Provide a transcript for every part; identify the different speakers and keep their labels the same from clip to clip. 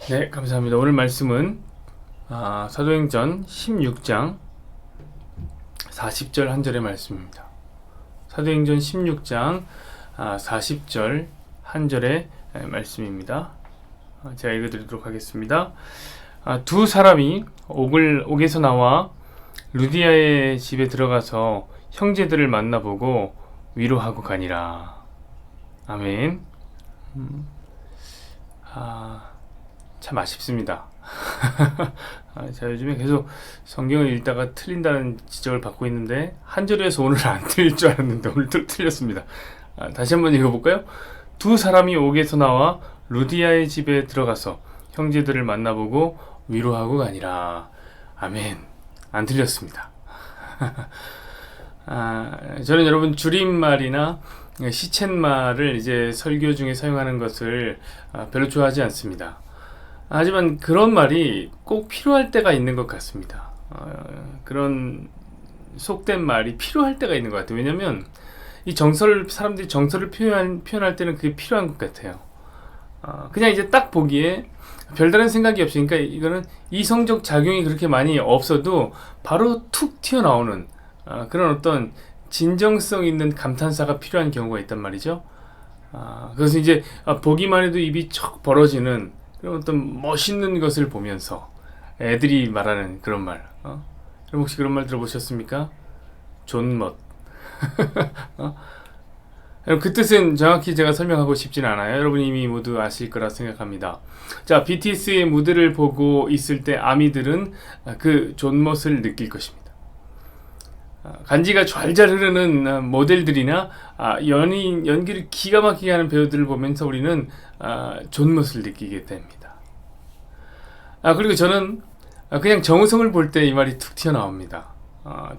Speaker 1: 네, 감사합니다. 오늘 말씀은 사도행전 16장 40절 한 절의 말씀입니다. 사도행전 16장 40절 한 절의 말씀입니다. 제가 읽어드리도록 하겠습니다. 두 사람이 옥에서 나와 루디아의 집에 들어가서 형제들을 만나보고 위로하고 가니라. 아멘. 참 아쉽습니다. 제가 요즘에 계속 성경을 읽다가 틀린다는 지적을 받고 있는데 한 절에서 오늘 안 틀릴 줄 알았는데 오늘 또 틀렸습니다. 다시 한번 읽어볼까요? 두 사람이 옥에서 나와 루디아의 집에 들어가서 형제들을 만나보고 위로하고 가니라. 아멘. 안 틀렸습니다. 저는 여러분 줄임말이나 시쳇말을 이제 설교 중에 사용하는 것을 별로 좋아하지 않습니다. 하지만 그런 말이 꼭 필요할 때가 있는 것 같습니다. 그런 속된 말이 필요할 때가 있는 것 같아요. 왜냐면 사람들이 정서를 표현할 때는 그게 필요한 것 같아요. 그냥 이제 딱 보기에 별다른 생각이 없으니까 이거는 이성적 작용이 그렇게 많이 없어도 바로 툭 튀어나오는 그런 어떤 진정성 있는 감탄사가 필요한 경우가 있단 말이죠. 그래서 이제 보기만 해도 입이 척 벌어지는 그런 어떤 멋있는 것을 보면서 애들이 말하는 그런 말. 여러분 혹시 그런 말 들어보셨습니까? 존멋. 여러분 그 뜻은 정확히 제가 설명하고 싶진 않아요. 여러분 이미 모두 아실 거라 생각합니다. 자, BTS의 무대를 보고 있을 때 아미들은 그 존멋을 느낄 것입니다. 간지가 좔좔 흐르는 모델들이나 연기를 기가 막히게 하는 배우들을 보면서 우리는 존멋을 느끼게 됩니다. 그리고 저는 그냥 정우성을 볼 때 이 말이 툭 튀어나옵니다.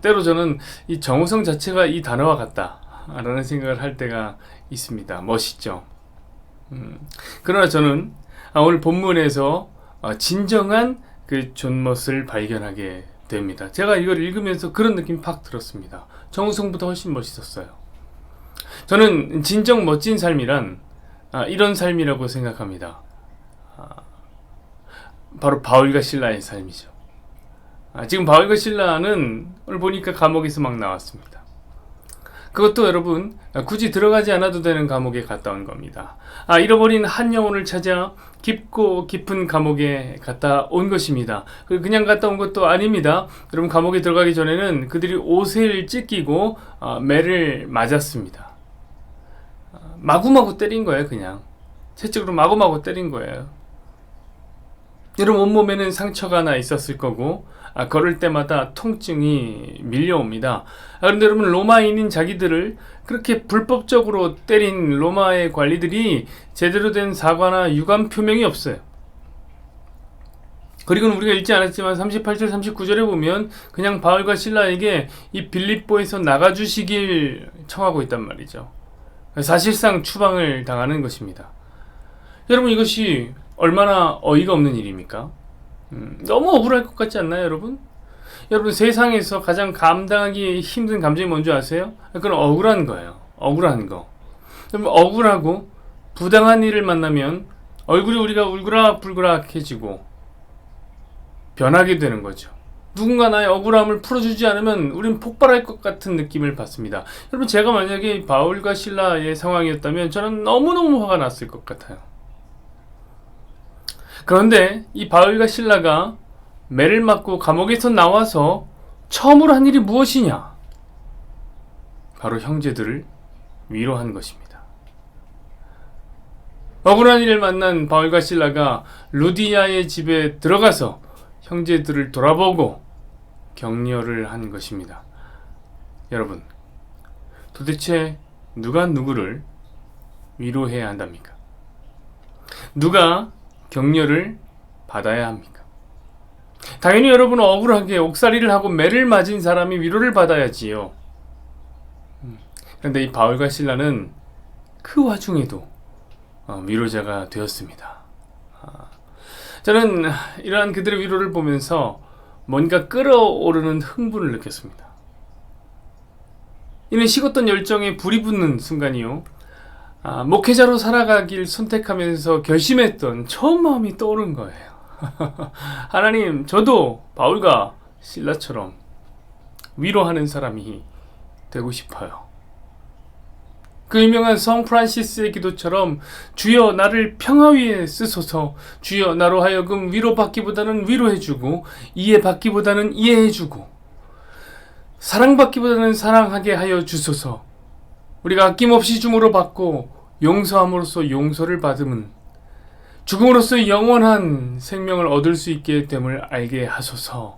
Speaker 1: 때로 저는 이 정우성 자체가 이 단어와 같다라는 생각을 할 때가 있습니다. 멋있죠. 그러나 저는 오늘 본문에서 진정한 그 존멋을 발견하게 됩니다. 제가 이걸 읽으면서 그런 느낌이 팍 들었습니다. 정우성보다 훨씬 멋있었어요. 저는 진정 멋진 삶이란 이런 삶이라고 생각합니다. 바로 바울과 실라의 삶이죠. 지금 바울과 실라는 오늘 보니까 감옥에서 막 나왔습니다. 그것도 여러분 굳이 들어가지 않아도 되는 감옥에 갔다 온 겁니다. 잃어버린 한 영혼을 찾아 깊고 깊은 감옥에 갔다 온 것입니다. 그냥 갔다 온 것도 아닙니다. 여러분 감옥에 들어가기 전에는 그들이 옷을 찢기고 매를 맞았습니다. 마구마구 때린 거예요. 그냥 채찍으로 마구마구 때린 거예요. 여러분 온몸에는 상처가 나 있었을 거고 걸을 때마다 통증이 밀려옵니다. 그런데 여러분 로마인인 자기들을 그렇게 불법적으로 때린 로마의 관리들이 제대로 된 사과나 유감 표명이 없어요. 그리고 우리가 읽지 않았지만 38절 39절에 보면 그냥 바울과 실라에게 이 빌립보에서 나가주시길 청하고 있단 말이죠. 사실상 추방을 당하는 것입니다. 여러분 이것이 얼마나 어이가 없는 일입니까? 너무 억울할 것 같지 않나요, 여러분? 여러분 세상에서 가장 감당하기 힘든 감정이 뭔지 아세요? 그건 억울한 거예요. 억울한 거. 여러분 억울하고 부당한 일을 만나면 얼굴이 우리가 울그락불그락해지고 변하게 되는 거죠. 누군가 나의 억울함을 풀어주지 않으면 우린 폭발할 것 같은 느낌을 받습니다. 여러분 제가 만약에 바울과 실라의 상황이었다면 저는 너무너무 화가 났을 것 같아요. 그런데 이 바울과 실라가 매를 맞고 감옥에서 나와서 처음으로 한 일이 무엇이냐? 바로 형제들을 위로한 것입니다. 억울한 일을 만난 바울과 실라가 루디아의 집에 들어가서 형제들을 돌아보고 격려를 한 것입니다. 여러분, 도대체 누가 누구를 위로해야 한답니까? 누가 격려를 받아야 합니까? 당연히 여러분은 억울하게 옥살이를 하고 매를 맞은 사람이 위로를 받아야지요. 그런데 이 바울과 실라는 그 와중에도 위로자가 되었습니다. 저는 이러한 그들의 위로를 보면서 뭔가 끓어오르는 흥분을 느꼈습니다. 이는 식었던 열정에 불이 붙는 순간이요. 목회자로 살아가길 선택하면서 결심했던 처음 마음이 떠오른 거예요. 하나님, 저도 바울과 실라처럼 위로하는 사람이 되고 싶어요. 그 유명한 성 프란시스의 기도처럼 주여 나를 평화 위에 쓰소서, 주여 나로 하여금 위로받기보다는 위로해주고 이해받기보다는 이해해주고 사랑받기보다는 사랑하게 하여 주소서. 우리가 아낌없이 줌으로 받고 용서함으로써 용서를 받음은 죽음으로써 영원한 생명을 얻을 수 있게 됨을 알게 하소서.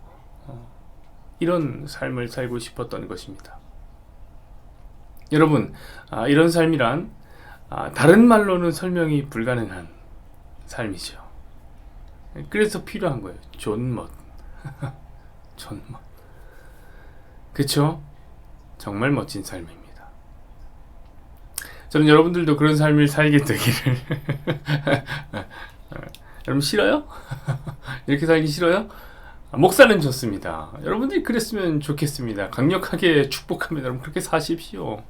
Speaker 1: 이런 삶을 살고 싶었던 것입니다. 여러분, 이런 삶이란 다른 말로는 설명이 불가능한 삶이죠. 그래서 필요한 거예요. 존멋. 존멋. 그쵸? 정말 멋진 삶입니다. 저는 여러분들도 그런 삶을 살게 되기를. 여러분 싫어요? 이렇게 살기 싫어요? 목사는 좋습니다. 여러분들이 그랬으면 좋겠습니다. 강력하게 축복합니다. 여러분 그렇게 사십시오.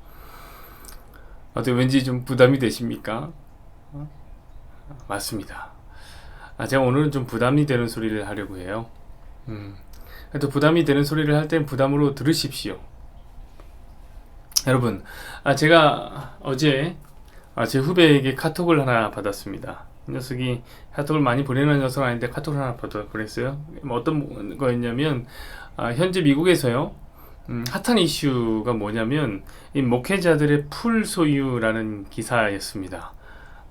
Speaker 1: 어때 왠지 좀 부담이 되십니까? 맞습니다. 제가 오늘은 좀 부담이 되는 소리를 하려고 해요. 또 부담이 되는 소리를 할 땐 부담으로 들으십시오. 여러분, 제가 어제 제 후배에게 카톡을 하나 받았습니다. 이 녀석이 카톡을 많이 보내는 녀석 아닌데 카톡을 하나 보냈어요. 어떤 거였냐면 현재 미국에서요, 핫한 이슈가 뭐냐면 이 목회자들의 풀 소유라는 기사였습니다.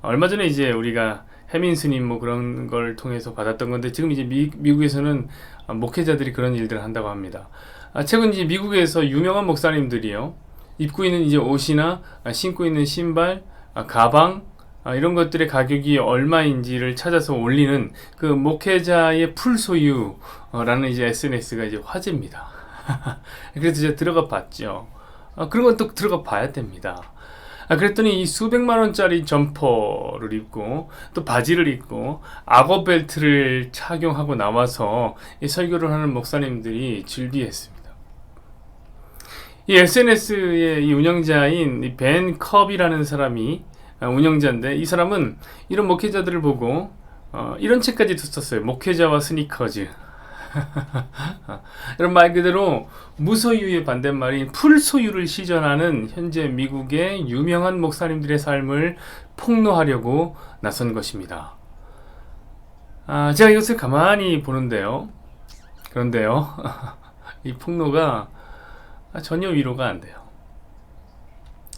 Speaker 1: 얼마 전에 이제 우리가 해민 스님 뭐 그런 걸 통해서 받았던 건데, 지금 이제 미국에서는 목회자들이 그런 일들을 한다고 합니다. 최근 이제 미국에서 유명한 목사님들이요, 입고 있는 이제 옷이나 신고 있는 신발, 가방, 이런 것들의 가격이 얼마인지를 찾아서 올리는 그 목회자의 풀 소유라는 이제 SNS가 이제 화제입니다. 그래서 제가 들어가 봤죠. 그런 건 또 들어가 봐야 됩니다. 그랬더니 이 수백만 원짜리 점퍼를 입고 또 바지를 입고 악어 벨트를 착용하고 나와서 이 설교를 하는 목사님들이 즐비했습니다. 이 SNS의 이 운영자인 이 벤 컵이라는 사람이 운영자인데, 이 사람은 이런 목회자들을 보고 이런 책까지 썼어요. 목회자와 스니커즈. 이런 말 그대로 무소유의 반대말인 풀소유를 시전하는 현재 미국의 유명한 목사님들의 삶을 폭로하려고 나선 것입니다. 제가 이것을 가만히 보는데요. 그런데요, 이 폭로가 전혀 위로가 안 돼요.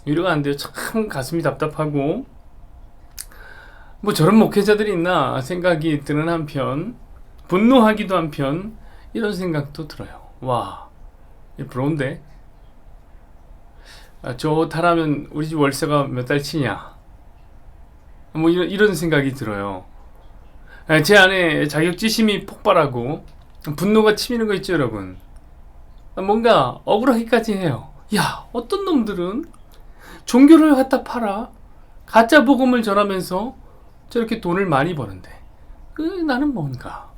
Speaker 1: 위로가 안 돼요. 참 가슴이 답답하고, 뭐 저런 목회자들이 있나 생각이 드는 한편, 분노하기도 한편, 이런 생각도 들어요. 와, 부러운데? 저 타라면 우리 집 월세가 몇 달 치냐? 뭐 이런 생각이 들어요. 제 안에 자격지심이 폭발하고 분노가 치미는 거 있죠, 여러분? 뭔가 억울하기까지 해요. 야, 어떤 놈들은 종교를 갖다 팔아 가짜 복음을 전하면서 저렇게 돈을 많이 버는데 나는 뭔가.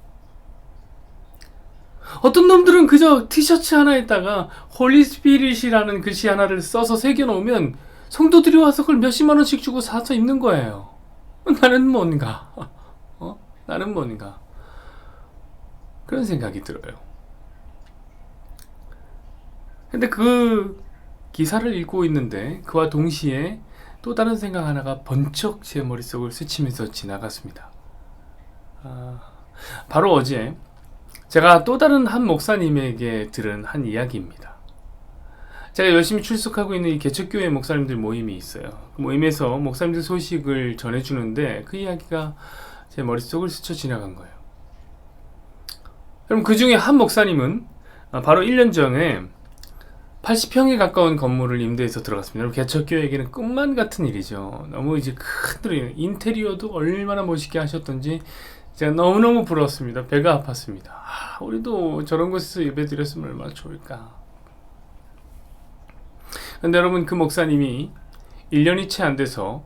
Speaker 1: 어떤 놈들은 그저 티셔츠 하나에다가 홀리 스피릿이라는 글씨 하나를 써서 새겨놓으면 성도들이 와서 그걸 몇십만 원씩 주고 사서 입는 거예요. 나는 뭔가. 나는 뭔가. 그런 생각이 들어요. 근데 그 기사를 읽고 있는데 그와 동시에 또 다른 생각 하나가 번쩍 제 머릿속을 스치면서 지나갔습니다. 바로 어제 제가 또 다른 한 목사님에게 들은 한 이야기입니다. 제가 열심히 출석하고 있는 이 개척교회 목사님들 모임이 있어요. 그 모임에서 목사님들 소식을 전해주는데 그 이야기가 제 머릿속을 스쳐 지나간 거예요. 그럼 그 중에 한 목사님은 바로 1년 전에 80평에 가까운 건물을 임대해서 들어갔습니다. 개척교회에게는 꿈만 같은 일이죠. 너무 이제 큰 들이, 인테리어도 얼마나 멋있게 하셨던지 제가 너무너무 부러웠습니다. 배가 아팠습니다. 우리도 저런 곳에서 예배 드렸으면 얼마나 좋을까. 근데 여러분, 그 목사님이 1년이 채 안 돼서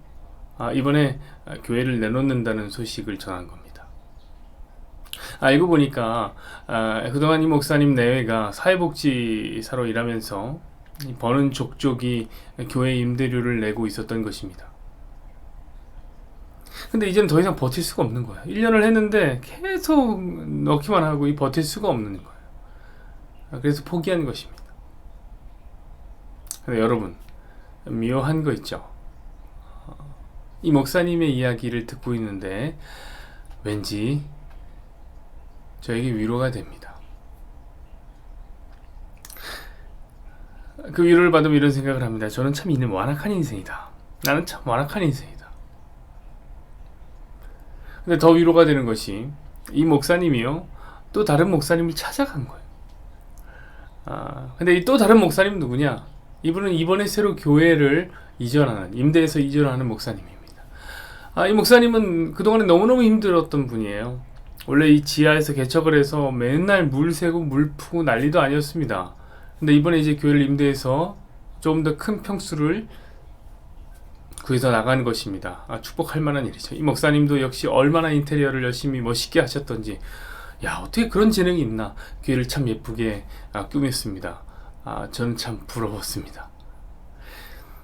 Speaker 1: 이번에 교회를 내놓는다는 소식을 전한 겁니다. 알고 보니까 그동안 이 목사님 내외가 사회복지사로 일하면서 버는 족족이 교회 임대료를 내고 있었던 것입니다. 근데 이제는 더 이상 버틸 수가 없는 거예요. 1년을 했는데 계속 넣기만 하고 버틸 수가 없는 거예요. 그래서 포기한 것입니다. 근데 여러분, 묘한 거 있죠? 이 목사님의 이야기를 듣고 있는데 왠지 저에게 위로가 됩니다. 그 위로를 받으면 이런 생각을 합니다. 저는 참 완악한 인생이다. 나는 참 완악한 인생이다. 근데 더 위로가 되는 것이 이 목사님이요, 또 다른 목사님을 찾아간 거예요. 근데 이 또 다른 목사님 누구냐? 이분은 이번에 새로 교회를 임대해서 이전하는 목사님입니다. 이 목사님은 그동안에 너무너무 힘들었던 분이에요. 원래 이 지하에서 개척을 해서 맨날 물 새고 물 푸고 난리도 아니었습니다. 근데 이번에 이제 교회를 임대해서 조금 더 큰 평수를 구해서 나가는 것입니다. 축복할 만한 일이죠. 이 목사님도 역시 얼마나 인테리어를 열심히 멋있게 하셨던지, 어떻게 그런 재능이 있나, 교회를 참 예쁘게 꾸몄습니다. 저는 참 부러웠습니다.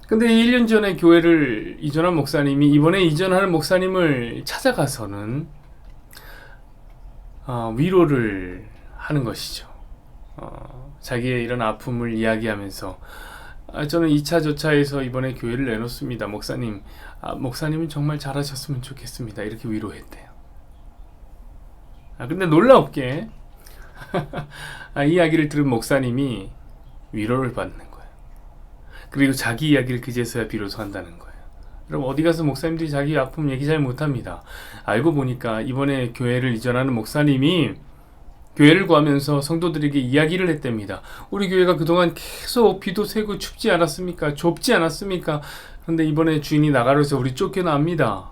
Speaker 1: 근데 1년 전에 교회를 이전한 목사님이 이번에 이전하는 목사님을 찾아가서는 위로를 하는 것이죠. 자기의 이런 아픔을 이야기하면서 저는 2차 저차에서 이번에 교회를 내놓습니다. 목사님은 정말 잘하셨으면 좋겠습니다. 이렇게 위로했대요. 근데 놀랍게 이 이야기를 들은 목사님이 위로를 받는 거예요. 그리고 자기 이야기를 그제서야 비로소 한다는 거예요. 여러분, 어디 가서 목사님들이 자기 아픔 얘기 잘 못합니다. 알고 보니까 이번에 교회를 이전하는 목사님이 교회를 구하면서 성도들에게 이야기를 했답니다. 우리 교회가 그동안 계속 비도 새고 춥지 않았습니까? 좁지 않았습니까? 그런데 이번에 주인이 나가려 해서 우리 쫓겨납니다.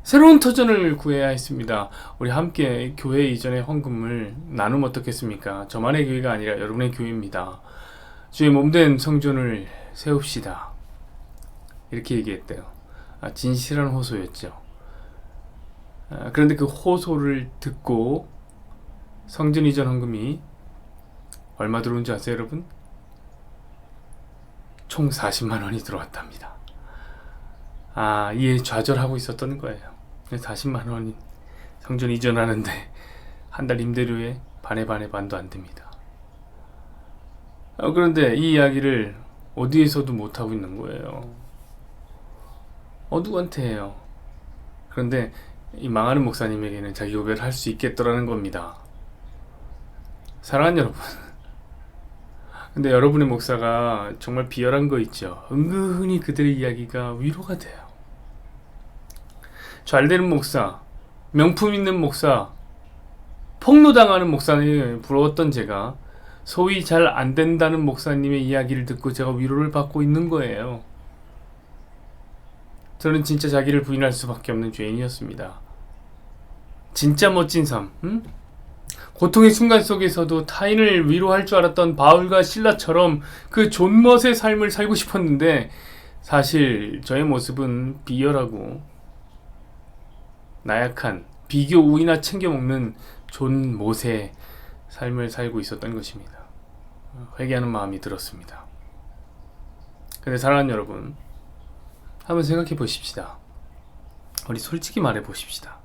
Speaker 1: 새로운 터전을 구해야 했습니다. 우리 함께 교회 이전의 헌금을 나누면 어떻겠습니까? 저만의 교회가 아니라 여러분의 교회입니다. 주의 몸된 성전을 세웁시다. 이렇게 얘기했대요. 진실한 호소였죠. 그런데 그 호소를 듣고 성전 이전 헌금이 얼마 들어온 줄 아세요, 여러분? 총 40만 원이 들어왔답니다. 이에 좌절하고 있었던 거예요. 40만 원이 성전 이전하는데 한 달 임대료에 반의 반도 안 됩니다. 그런데 이 이야기를 어디에서도 못하고 있는 거예요. 누구한테 해요? 그런데 이 망하는 목사님에게는 자기 고백을 할 수 있겠더라는 겁니다. 사랑하는 여러분, 근데 여러분의 목사가 정말 비열한 거 있죠. 은근히 그들의 이야기가 위로가 돼요. 잘되는 목사, 명품 있는 목사, 폭로당하는 목사님 부러웠던 제가 소위 잘 안된다는 목사님의 이야기를 듣고 제가 위로를 받고 있는 거예요. 저는 진짜 자기를 부인할 수밖에 없는 죄인이었습니다. 진짜 멋진 삶, 고통의 순간 속에서도 타인을 위로할 줄 알았던 바울과 실라처럼 그 존멋의 삶을 살고 싶었는데, 사실 저의 모습은 비열하고 나약한, 비교 우이나 챙겨먹는 존못의 삶을 살고 있었던 것입니다. 회개하는 마음이 들었습니다. 근데 사랑하는 여러분, 한번 생각해 보십시다. 우리 솔직히 말해 보십시다.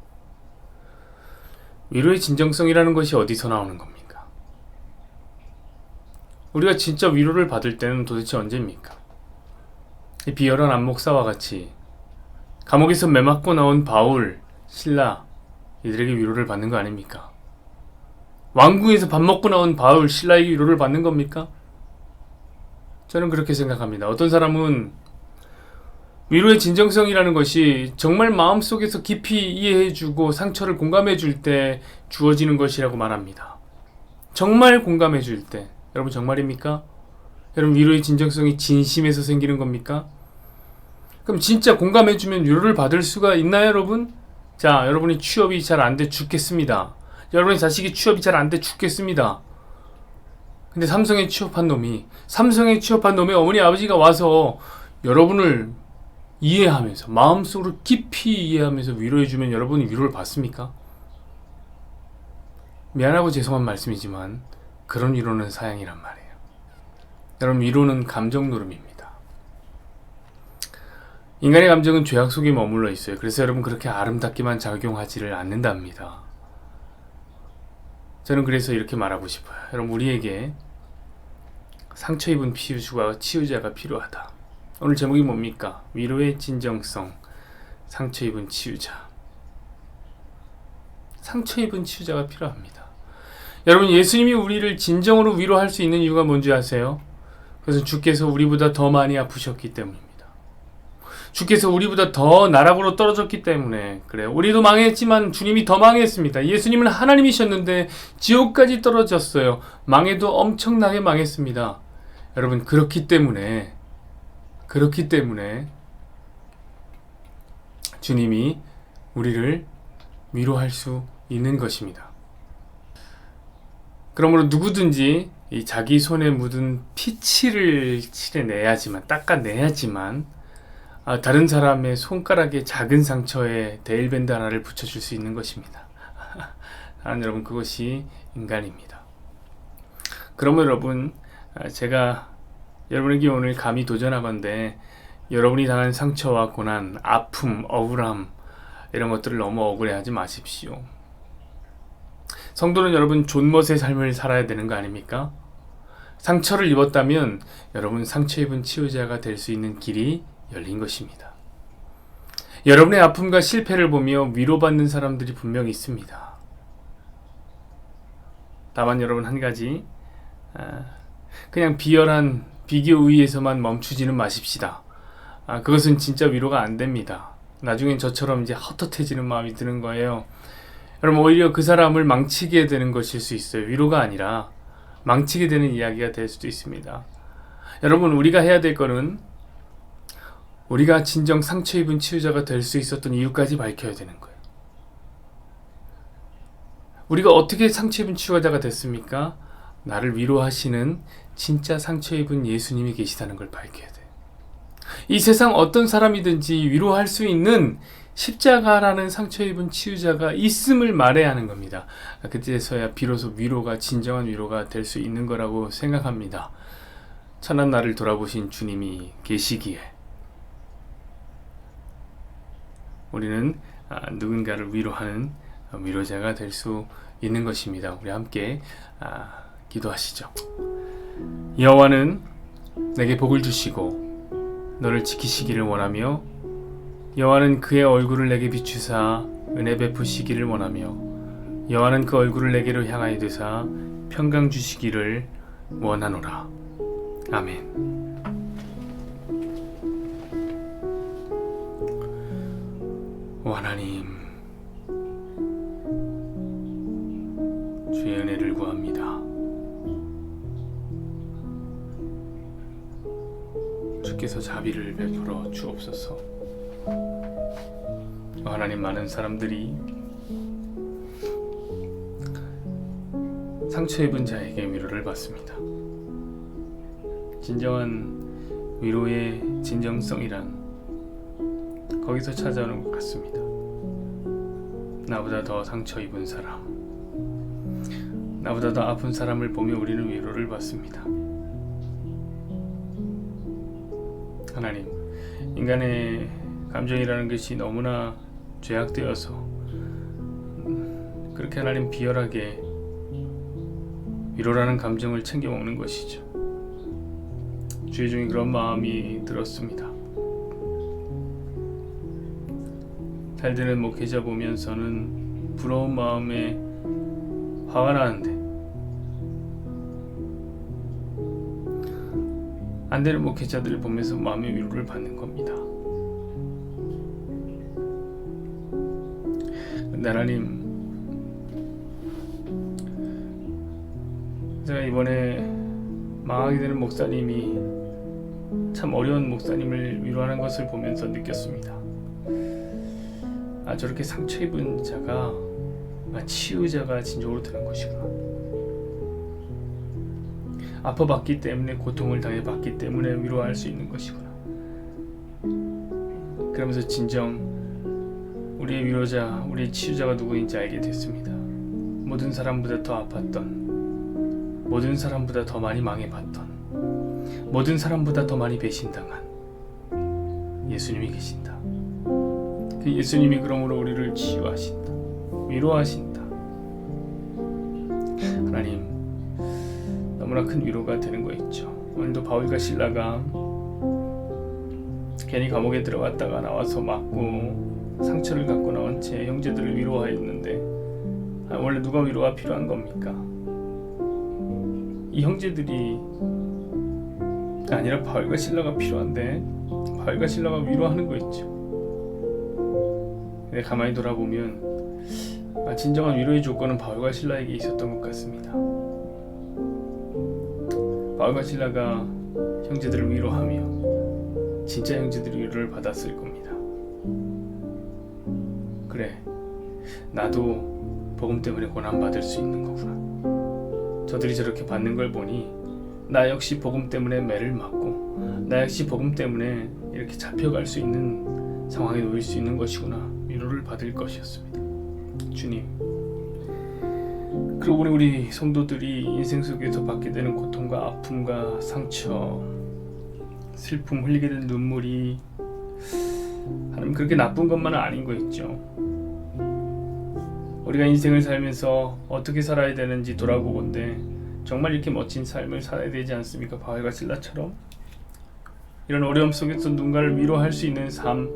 Speaker 1: 위로의 진정성이라는 것이 어디서 나오는 겁니까? 우리가 진짜 위로를 받을 때는 도대체 언제입니까? 이 비열한 안목사와 같이 감옥에서 매맞고 나온 바울, 실라, 이들에게 위로를 받는 거 아닙니까? 왕궁에서 밥 먹고 나온 바울, 실라에게 위로를 받는 겁니까? 저는 그렇게 생각합니다. 어떤 사람은 위로의 진정성이라는 것이 정말 마음속에서 깊이 이해해주고 상처를 공감해줄 때 주어지는 것이라고 말합니다. 정말 공감해줄 때. 여러분, 정말입니까? 여러분, 위로의 진정성이 진심에서 생기는 겁니까? 그럼 진짜 공감해주면 위로를 받을 수가 있나요, 여러분? 자, 여러분이 취업이 잘 안 돼 죽겠습니다. 여러분의 자식이 취업이 잘 안 돼 죽겠습니다. 근데 삼성에 취업한 놈이 어머니 아버지가 와서 여러분을 이해하면서 마음속으로 깊이 이해하면서 위로해주면 여러분이 위로를 받습니까? 미안하고 죄송한 말씀이지만 그런 위로는 사양이란 말이에요. 여러분, 위로는 감정 노름입니다. 인간의 감정은 죄악 속에 머물러 있어요. 그래서 여러분 그렇게 아름답게만 작용하지를 않는답니다. 저는 그래서 이렇게 말하고 싶어요. 여러분 우리에게 상처 입은 치유자가 필요하다. 오늘 제목이 뭡니까? 위로의 진정성, 상처 입은 치유자. 상처 입은 치유자가 필요합니다. 여러분 예수님이 우리를 진정으로 위로할 수 있는 이유가 뭔지 아세요? 그것은 주께서 우리보다 더 많이 아프셨기 때문입니다. 주께서 우리보다 더 나락으로 떨어졌기 때문에 그래요. 우리도 망했지만 주님이 더 망했습니다. 예수님은 하나님이셨는데 지옥까지 떨어졌어요. 망해도 엄청나게 망했습니다. 여러분 그렇기 때문에 주님이 우리를 위로할 수 있는 것입니다. 그러므로 누구든지 이 자기 손에 묻은 피치를 닦아내야지만 다른 사람의 손가락에 작은 상처에 데일밴드 하나를 붙여줄 수 있는 것입니다. 사랑하는 여러분, 그것이 인간입니다. 그러면 여러분, 제가 여러분에게 오늘 감히 도전하건대 여러분이 당한 상처와 고난, 아픔, 억울함 이런 것들을 너무 억울해하지 마십시오. 성도는 여러분 존멋의 삶을 살아야 되는 거 아닙니까? 상처를 입었다면 여러분 상처 입은 치유자가 될 수 있는 길이 열린 것입니다. 여러분의 아픔과 실패를 보며 위로받는 사람들이 분명히 있습니다. 다만 여러분 한 가지, 그냥 비열한 비교 의에서만 멈추지는 마십시다. 그것은 진짜 위로가 안 됩니다. 나중엔 저처럼 이제 헛헛해지는 마음이 드는 거예요. 여러분 오히려 그 사람을 망치게 되는 것일 수 있어요. 위로가 아니라 망치게 되는 이야기가 될 수도 있습니다. 여러분 우리가 해야 될 거는 우리가 진정 상처 입은 치유자가 될 수 있었던 이유까지 밝혀야 되는 거예요. 우리가 어떻게 상처 입은 치유자가 됐습니까? 나를 위로하시는 진짜 상처 입은 예수님이 계시다는 걸 밝혀야 돼요. 이 세상 어떤 사람이든지 위로할 수 있는 십자가라는 상처 입은 치유자가 있음을 말해야 하는 겁니다. 그때서야 비로소 위로가 진정한 위로가 될 수 있는 거라고 생각합니다. 천한 나를 돌아보신 주님이 계시기에 우리는 누군가를 위로하는 위로자가 될 수 있는 것입니다. 우리 함께 기도하시죠. 여호와는 내게 복을 주시고 너를 지키시기를 원하며 여호와는 그의 얼굴을 내게 비추사 은혜 베푸시기를 원하며 여호와는 그 얼굴을 내게로 향하여 드사 평강 주시기를 원하노라. 아멘. 하나님, 주의 은혜를 구합니다. 주께서 자비를 베풀어 주옵소서. 하나님, 많은 사람들이 상처 입은 자에게 위로를 받습니다. 진정한 위로의 진정성이란 거기서 찾아오는 것 같습니다. 나보다 더 상처 입은 사람, 나보다 더 아픈 사람을 보며 우리는 위로를 받습니다. 하나님, 인간의 감정이라는 것이 너무나 죄악되어서 그렇게 하나님 비열하게 위로라는 감정을 챙겨 먹는 것이죠. 주의 종이 그런 마음이 들었습니다. 잘 되는 목회자 보면서는 부러운 마음에 화가 나는데 안 되는 목회자들을 보면서 마음의 위로를 받는 겁니다. 근데 하나님, 제가 이번에 망하게 되는 목사님이 참 어려운 목사님을 위로하는 것을 보면서 느꼈습니다. 저렇게 상처 입은 자가 치유자가 진정으로 되는 것이구나. 아파봤기 때문에, 고통을 당해봤기 때문에 위로할 수 있는 것이구나. 그러면서 진정 우리의 위로자, 우리의 치유자가 누구인지 알게 됐습니다. 모든 사람보다 더 아팠던, 모든 사람보다 더 많이 망해봤던, 모든 사람보다 더 많이 배신당한, 예수님이 계신다. 그 예수님이 그러므로 우리를 치유하신다. 위로하신다. 하나님, 너무나 큰 위로가 되는 거 있죠. 오늘도 바울과 실라가 괜히 감옥에 들어갔다가 나와서 맞고 상처를 갖고 나온 채 형제들을 위로하였는데, 원래 누가 위로가 필요한 겁니까? 이 형제들이 아니라 바울과 실라가 필요한데 바울과 실라가 위로하는 거 있죠. 근데 가만히 돌아보면 진정한 위로의 조건은 바울과 실라에게 있었던 것 같습니다. 바울과 실라가 형제들을 위로하며 진짜 형제들이 위로를 받았을 겁니다. 그래, 나도 복음 때문에 고난받을 수 있는 거구나. 저들이 저렇게 받는 걸 보니 나 역시 복음 때문에 매를 맞고 나 역시 복음 때문에 이렇게 잡혀갈 수 있는 상황에 놓일 수 있는 것이구나. 위로를 받을 것이었습니다. 주님, 그러고 보니 우리 성도들이 인생 속에서 받게 되는 고통과 아픔과 상처, 슬픔, 흘리게 된 눈물이 하나님 그렇게 나쁜 것만은 아닌 거 있죠. 우리가 인생을 살면서 어떻게 살아야 되는지 돌아보건대 정말 이렇게 멋진 삶을 살아야 되지 않습니까? 바울과 실라처럼 이런 어려움 속에서 누군가를 위로할 수 있는 삶,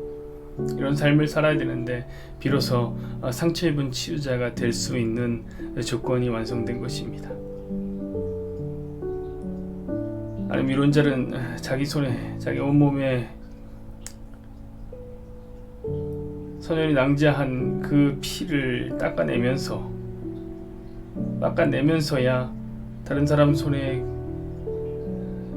Speaker 1: 이런 삶을 살아야 되는데 비로소 상처 입은 치유자가 될 수 있는 조건이 완성된 것입니다. 하나님, 위로자는 자기 손에, 자기 온몸에 선연이 낭자한 그 피를 닦아내면서야 다른 사람 손에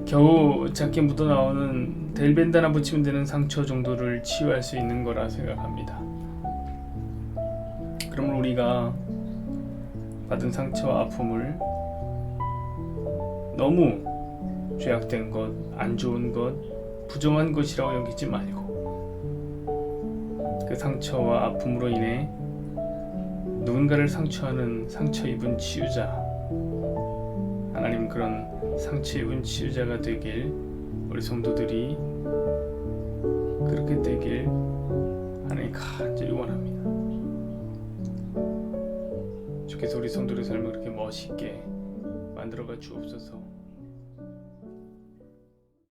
Speaker 1: 겨우 작게 묻어나오는 델벤다나 붙이면 되는 상처 정도를 치유할 수 있는 거라 생각합니다. 그러면 우리가 받은 상처와 아픔을 너무 죄악된 것, 안 좋은 것, 부정한 것이라고 여기지 말고 그 상처와 아픔으로 인해 누군가를 상처하는 상처 입은 치유자, 하나님 그런 상처 입은 치유자가 되길 우리 성도들이 그렇게 되길 하나님 간절히 원합니다. 주께서 우리 성도의 삶을 그렇게 멋있게 만들어가 주옵소서.